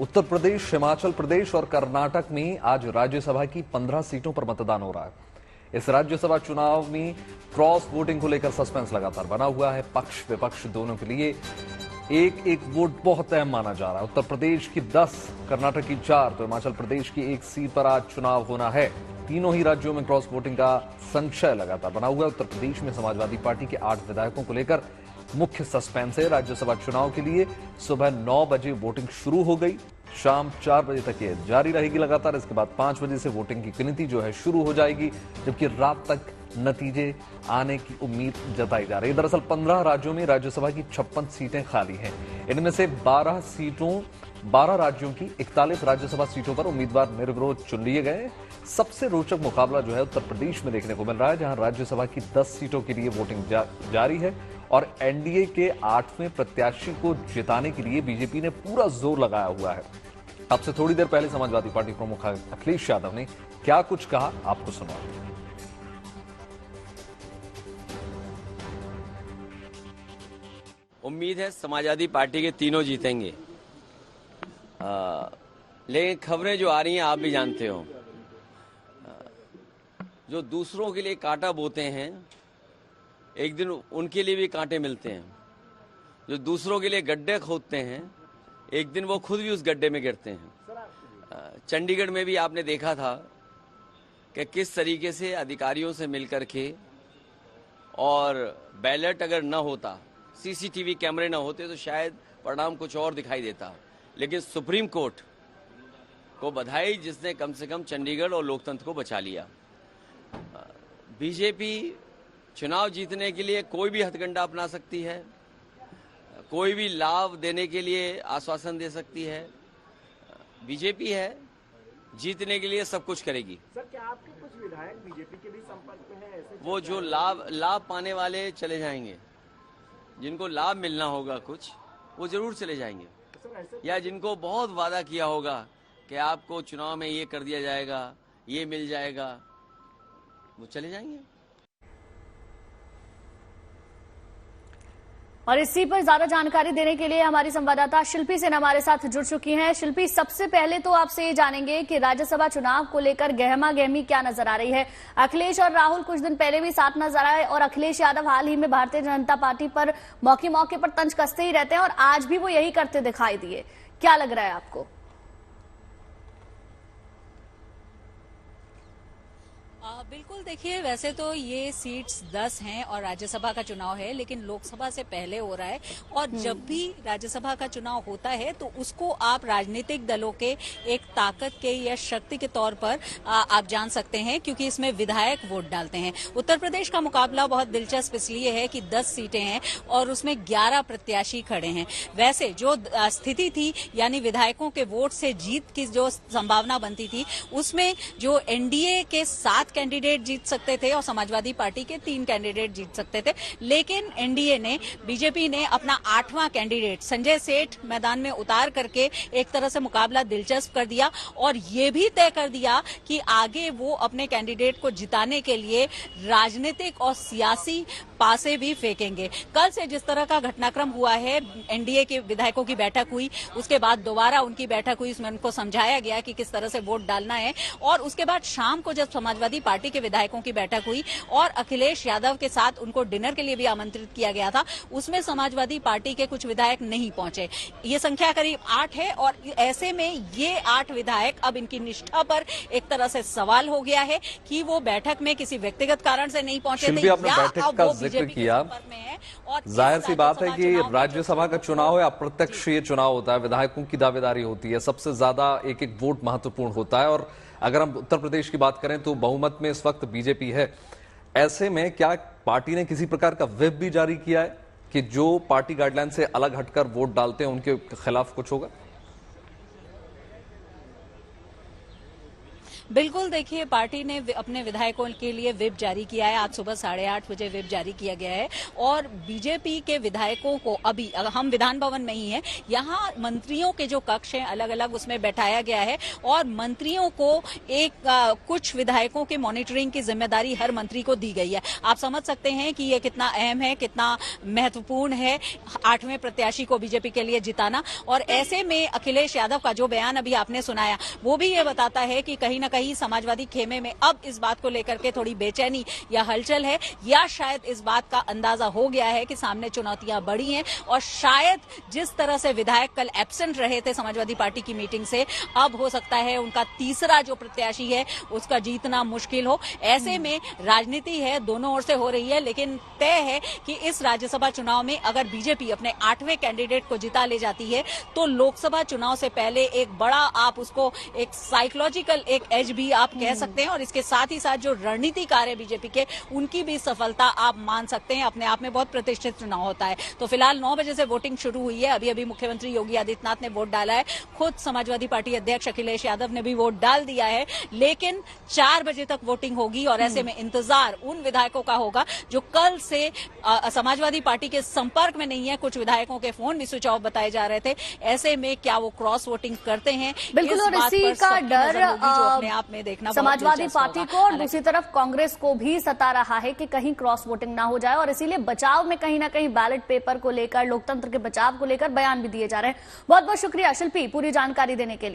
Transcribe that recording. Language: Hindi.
उत्तर प्रदेश, हिमाचल प्रदेश और कर्नाटक में आज राज्यसभा की 15 सीटों पर मतदान हो रहा है। इस राज्यसभा चुनाव में क्रॉस वोटिंग को लेकर सस्पेंस लगातार बना हुआ है। पक्ष विपक्ष दोनों के लिए एक एक वोट बहुत अहम माना जा रहा है। उत्तर प्रदेश की 10, कर्नाटक की 4 तो हिमाचल प्रदेश की 1 सीट पर आज चुनाव होना है। तीनों ही राज्यों में क्रॉस वोटिंग का संशय लगातार बना हुआ है। उत्तर प्रदेश में समाजवादी पार्टी के 8 विधायकों को लेकर मुख्य सस्पेंस है। राज्यसभा चुनाव के लिए सुबह 9 बजे वोटिंग शुरू हो गई, शाम 4 बजे तक ये जारी रहेगी लगातार। इसके बाद 5 बजे से वोटिंग की गिनती जो है शुरू हो जाएगी, जबकि रात तक नतीजे आने की उम्मीद जताई जा रही है। दरअसल 15 राज्यों में राज्यसभा की 56 सीटें खाली हैं। इनमें से 12 राज्यों की 41 राज्यसभा सीटों पर उम्मीदवार निर्विरोध चुन लिए गए। सबसे रोचक मुकाबला जो है उत्तर प्रदेश में देखने को मिल रहा है, जहां राज्यसभा की 10 सीटों के लिए वोटिंग जारी है और एनडीए के 8वें प्रत्याशी को जिताने के लिए बीजेपी ने पूरा जोर लगाया हुआ है। अब से थोड़ी देर पहले समाजवादी पार्टी प्रमुख अखिलेश यादव ने क्या कुछ कहा, आपको सुनाते हैं। उम्मीद है समाजवादी पार्टी के तीनों जीतेंगे, लेकिन खबरें जो आ रही हैं आप भी जानते हो, जो दूसरों के लिए कांटा बोते हैं एक दिन उनके लिए भी कांटे मिलते हैं। जो दूसरों के लिए गड्ढे खोदते हैं एक दिन वो खुद भी उस गड्ढे में गिरते हैं। चंडीगढ़ में भी आपने देखा था कि किस तरीके से अधिकारियों से मिलकर के, और बैलेट अगर न होता, सीसीटीवी कैमरे न होते तो शायद परिणाम कुछ और दिखाई देता। लेकिन सुप्रीम कोर्ट को बधाई जिसने कम से कम चंडीगढ़ और लोकतंत्र को बचा लिया। बीजेपी चुनाव जीतने के लिए कोई भी हथकंडा अपना सकती है, कोई भी लाभ देने के लिए आश्वासन दे सकती है। बीजेपी है, जीतने के लिए सब कुछ करेगी। सर, क्या आपके कुछ विधायक बीजेपी के भी संपर्क में हैं? ऐसे वो जो लाभ पाने वाले चले जाएंगे, जिनको लाभ मिलना होगा कुछ, वो जरूर चले जाएंगे। या जिनको बहुत वादा किया होगा कि आपको चुनाव में ये कर दिया जाएगा, ये मिल जाएगा, वो चले जाएंगे। और इसी पर ज्यादा जानकारी देने के लिए हमारी संवाददाता शिल्पी सेन हमारे साथ जुड़ चुकी हैं। शिल्पी, सबसे पहले तो आपसे ये जानेंगे कि राज्यसभा चुनाव को लेकर गहमा गहमी क्या नजर आ रही है। अखिलेश और राहुल कुछ दिन पहले भी साथ नजर आए और अखिलेश यादव हाल ही में भारतीय जनता पार्टी पर मौके मौके पर तंज कसते ही रहते हैं और आज भी वो यही करते दिखाई दिए। क्या लग रहा है आपको? बिल्कुल, देखिए, वैसे तो ये सीट्स 10 हैं और राज्यसभा का चुनाव है, लेकिन लोकसभा से पहले हो रहा है। और जब भी राज्यसभा का चुनाव होता है तो उसको आप राजनीतिक दलों के एक ताकत के या शक्ति के तौर पर आप जान सकते हैं, क्योंकि इसमें विधायक वोट डालते हैं। उत्तर प्रदेश का मुकाबला बहुत दिलचस्प इसलिए है कि 10 सीटें हैं और उसमें 11 प्रत्याशी खड़े हैं। वैसे जो स्थिति थी, यानी विधायकों के वोट से जीत की जो संभावना बनती थी, उसमें जो एनडीए के 7 कैंडिडेट जीत सकते थे और समाजवादी पार्टी के 3 कैंडिडेट जीत सकते थे, लेकिन एनडीए ने, बीजेपी ने अपना 8वां कैंडिडेट संजय सेठ मैदान में उतार करके एक तरह से मुकाबला दिलचस्प कर दिया और ये भी तय कर दिया कि आगे वो अपने कैंडिडेट को जिताने के लिए राजनीतिक और सियासी पासे भी फेंकेंगे। कल से जिस तरह का घटनाक्रम हुआ है, एनडीए के विधायकों की बैठक हुई, उसके बाद दोबारा उनकी बैठक हुई, उसमें उनको समझाया गया कि किस तरह से वोट डालना है, और उसके बाद शाम को जब समाजवादी पार्टी के विधायकों की बैठक हुई और अखिलेश यादव के साथ उनको डिनर के लिए भी आमंत्रित किया गया था, उसमें समाजवादी पार्टी के कुछ विधायक नहीं पहुंचे। ये संख्या करीब 8 है और ऐसे में ये 8 विधायक, अब इनकी निष्ठा पर एक तरह से सवाल हो गया है कि वो बैठक में किसी व्यक्तिगत कारण से नहीं पहुंचे थे या अब वो बीजेपी के संपर्क में है। और जाहिर सी बात है कि राज्यसभा का चुनाव है, अप्रत्यक्ष ये चुनाव होता है, विधायकों की दावेदारी होती है, सबसे ज्यादा एक एक वोट महत्वपूर्ण होता है। और अगर हम उत्तर प्रदेश की बात करें तो बहुमत में इस वक्त बीजेपी है। ऐसे में क्या पार्टी ने किसी प्रकार का व्हिप भी जारी किया है कि जो पार्टी गाइडलाइन से अलग हटकर वोट डालते हैं उनके खिलाफ कुछ होगा? बिल्कुल, देखिए पार्टी ने अपने विधायकों के लिए व्हिप जारी किया है। आज सुबह 8:30 बजे व्हिप जारी किया गया है और बीजेपी के विधायकों को अभी हम विधान भवन में ही हैं, यहाँ मंत्रियों के जो कक्ष हैं अलग अलग उसमें बैठाया गया है और मंत्रियों को कुछ विधायकों के मॉनिटरिंग की जिम्मेदारी हर मंत्री को दी गई है। आप समझ सकते हैं कि ये कितना अहम है, कितना महत्वपूर्ण है 8वें प्रत्याशी को बीजेपी के लिए जिताना। और ऐसे में अखिलेश यादव का जो बयान अभी आपने सुनाया वो भी ये बताता है कि कहीं ना कहीं समाजवादी खेमे में अब इस बात को लेकर के थोड़ी बेचैनी या हलचल है, या शायद इस बात का अंदाजा हो गया है कि सामने चुनौतियां बड़ी हैं और शायद जिस तरह से विधायक कल एब्सेंट रहे थे समाजवादी पार्टी की मीटिंग से, अब हो सकता है उनका तीसरा जो प्रत्याशी है उसका जीतना मुश्किल हो। ऐसे में राजनीति है, दोनों ओर से हो रही है, लेकिन तय है कि इस राज्यसभा चुनाव में अगर बीजेपी अपने 8वें कैंडिडेट को जिता ले जाती है तो लोकसभा चुनाव से पहले एक बड़ा, आप उसको एक साइकोलॉजिकल एक एज भी आप कह सकते हैं और इसके साथ ही साथ जो रणनीतिकार है बीजेपी के उनकी भी सफलता आप मान सकते हैं। अपने आप में बहुत प्रतिष्ठित चुनाव होता है। तो फिलहाल 9 बजे से वोटिंग शुरू हुई है। अभी अभी मुख्यमंत्री योगी आदित्यनाथ ने वोट डाला है, खुद समाजवादी पार्टी अध्यक्ष अखिलेश यादव ने भी वोट डाल दिया है, लेकिन 4 बजे तक वोटिंग होगी और ऐसे में इंतजार उन विधायकों का होगा जो कल से समाजवादी पार्टी के संपर्क में नहीं है। कुछ विधायकों के फोन भी स्विच ऑफ बताए जा रहे थे। ऐसे में क्या वो क्रॉस वोटिंग करते हैं, बिल्कुल, और इसी का डर अपने आप में देखना समाजवादी पार्टी को और दूसरी तरफ कांग्रेस को भी सता रहा है कि कहीं क्रॉस वोटिंग ना हो जाए और इसीलिए बचाव में कहीं ना कहीं बैलेट पेपर को लेकर, लोकतंत्र के बचाव को लेकर बयान भी दिए जा रहे हैं। बहुत बहुत शुक्रिया शिल्पी पूरी जानकारी देने के लिए।